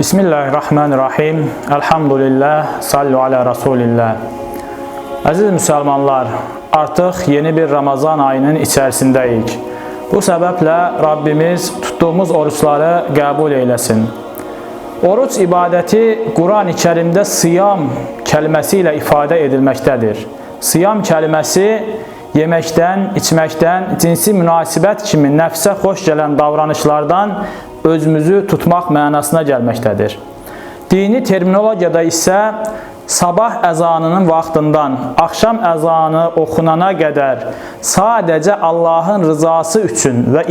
Bismillahirrahmanirrahim. Elhamdülillah. Sallu ala Resulillah. Əziz müsəlmanlar, artıq yeni bir Ramazan ayının içərisindəyik. Bu səbəblə Rabbimiz tutduğumuz oruçları qəbul eyləsin. Oruç ibadəti Quran-ı Kərimdə siyam kəlməsi ilə ifadə edilməkdədir. Siyam kəlməsi yeməkdən, içməkdən, cinsi münasibət kimi nəfsə xoş gələn davranışlardan özümüzü tutmaq mənasına gəlməkdədir. Dini terminologiyada isə sabah əzanının vaxtından axşam əzanı oxunana qədər sadəcə Allahın rızası üçün və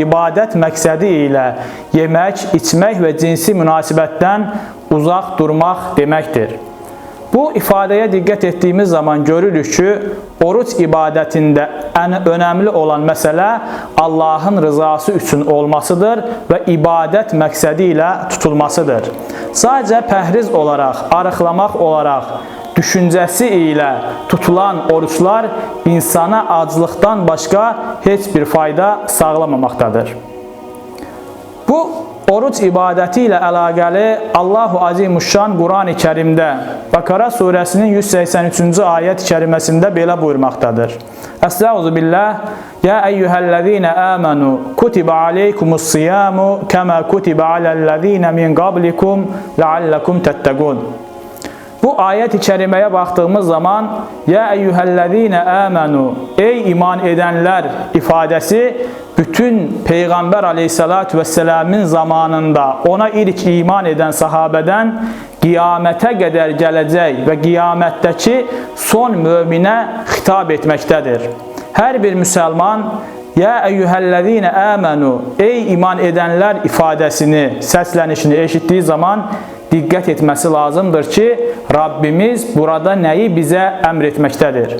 ibadət məqsədi ilə yemək, içmək və cinsi münasibətdən uzaq durmaq deməkdir. Bu ifadəyə diqqət etdiyimiz zaman görürük ki, oruç ibadətində ən önəmli olan məsələ Allahın rızası üçün olmasıdır və ibadət məqsədi ilə tutulmasıdır. Sadəcə pəhriz olaraq, arıqlamaq olaraq, düşüncəsi ilə tutulan oruçlar insana aclıqdan başqa heç bir fayda sağlamamaqdadır. Bu oruç ibadəti ilə əlaqəli Allahu Azimuşşan Quran-ı Kərimdə Bəqara surəsinin 183-cü ayət kəriməsində belə buyurmaqdadır. Əstəğfirullah. Ya eyyuhellezine amanu kutiba aleykumus-siyamu kema kutiba alellezine min qablikum la'allakum tettaqun. Bu ayət-i kəriməyə baxdığımız zaman ya eyyuhellezine amanu, ey iman edənlər ifadəsi bütün Peyğəmbər aleyhissalatu vesselamın zamanında ona ilk iman edən sahabədən qiyamətə qədər gələcək və qiyamətdəki son möminə xitab etməkdədir. Hər bir müsəlman ya eyyuhellezine amanu, ey iman edənlər ifadəsini, səslənişini eşitdiyi zaman diqqət etməsi lazımdır ki, Rabbimiz burada nəyi bizə əmr etməkdədir?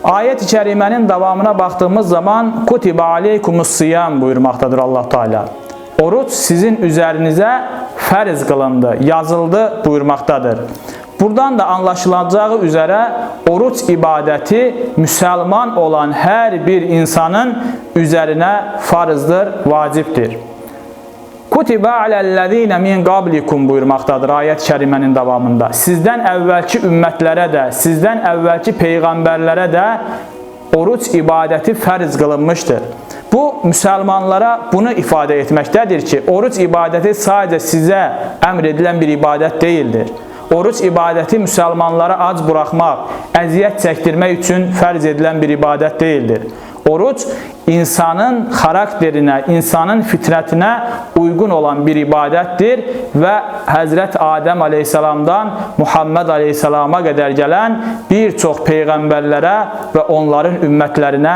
Ayət-i kərimənin davamına baxdığımız zaman kutiba aleykumus-siyam buyurmaqdadır Allah Teala. Oruç sizin üzərinizə fərz qılındı, yazıldı buyurmaqdadır. Buradan da anlaşılacağı üzərə oruç ibadəti müsəlman olan hər bir insanın üzərinə farzdır, vacibdir. Kutiba alellezine min qablikum buyurmaqdadır ayət kərimənin davamında. Sizdən əvvəlki ümmətlərə də, sizdən əvvəlki peyğəmbərlərə də oruç ibadəti fərz qılınmışdır. Bu, müsəlmanlara bunu ifadə etməkdədir ki, oruç ibadəti sadəcə sizə əmr edilən bir ibadət deyildir. Oruç ibadəti müsəlmanlara ac buraxmaq, əziyyət çəkdirmək üçün fərz edilən bir ibadət deyildir. Oruç, insanın xarakterinə, insanın fitrətinə uyğun olan bir ibadətdir və Həzrət Adəm aleyhissalamdan Muhammed aleyhissalama qədər gələn bir çox peyğəmbərlərə və onların ümmətlərinə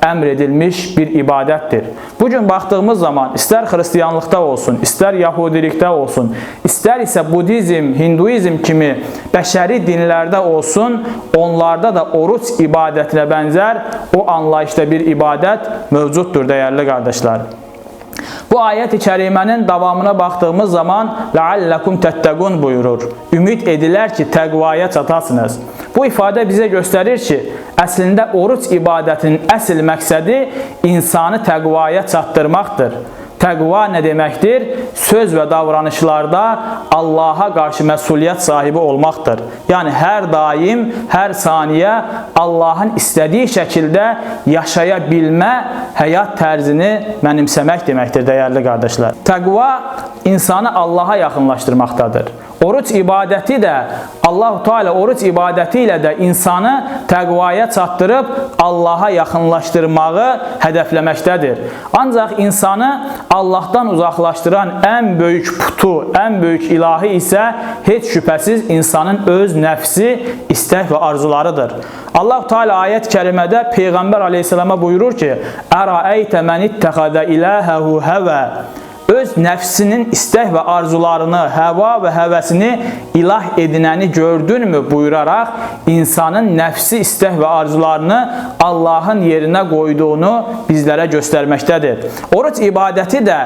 əmr edilmiş bir ibadətdir. Bugün baxdığımız zaman istər xristiyanlıqda olsun, istər yahudilikdə olsun, istər isə budizm, hinduizm kimi bəşəri dinlərdə olsun, onlarda da oruç ibadətinə bənzər o anlayışda bir ibadət mövcuddur dəyərli qardaşlar. Bu ayət-i kərimənin davamına baxdığımız zaman la'allakum tettaqun buyurur. Ümid edilər ki, təqvaya çatasınız. Bu ifadə bizə göstərir ki, əslində oruç ibadətinin əsl məqsədi insanı təqvaya çatdırmaqdır. Təqva nə deməkdir? Söz və davranışlarda Allaha qarşı məsuliyyət sahibi olmaqdır. Yəni, hər daim, hər saniyə Allahın istədiyi şəkildə yaşaya bilmə, həyat tərzini mənimsəmək deməkdir, dəyərli qardaşlar. Təqva insanı Allaha yaxınlaşdırmaqdadır. Oruç ibadəti də, Allah-u Teala oruç ibadəti ilə də insanı təqvaya çatdırıb Allaha yaxınlaşdırmağı hədəfləməkdədir. Ancaq insanı Allahdan uzaqlaşdıran ən böyük putu, ən böyük ilahi isə heç şübhəsiz insanın öz nəfsi, istək və arzularıdır. Allah-u Teala ayət kərimədə Peyğəmbər aleyhissalama buyurur ki, Ərəəytə mən ittəxədə iləhəhu həvə, öz nəfsinin istək və arzularını, həva və həvəsini ilah edinəni gördünmü buyuraraq insanın nəfsi istək və arzularını Allahın yerinə qoyduğunu bizlərə göstərməkdədir. Oruç ibadəti də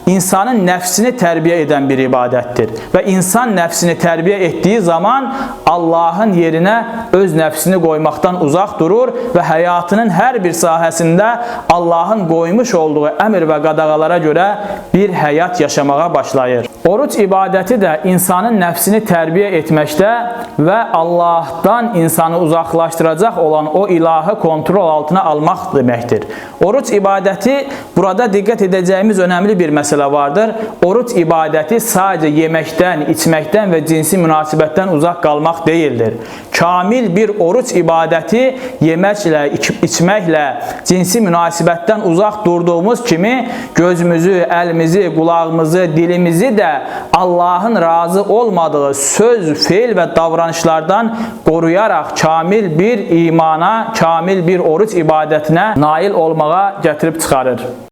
insanın nəfsini tərbiyə edən bir ibadətdir və insan nəfsini tərbiyə etdiyi zaman Allahın yerinə öz nəfsini qoymaqdan uzaq durur və həyatının hər bir sahəsində Allahın qoymuş olduğu əmr və qadağalara görə bir həyat yaşamağa başlayır. Oruç ibadəti də insanın nəfsini tərbiyə etməkdə və Allahdan insanı uzaqlaşdıracaq olan o ilahı kontrol altına almaq deməkdir. Oruç ibadəti, burada diqqət edəcəyimiz önəmli bir məsələ vardır. Oruç ibadəti sadəcə yeməkdən, içməkdən və cinsi münasibətdən uzaq qalmaq deyildir. Kamil bir oruç ibadəti yeməklə, içməklə, cinsi münasibətdən uzaq durduğumuz kimi gözümüzü, əlimizi, qulağımızı, dilimizi də Allahın razı olmadığı söz, feil və davranışlardan qoruyaraq kamil bir imana, kamil bir oruç ibadətinə nail olmağa gətirib çıxarır.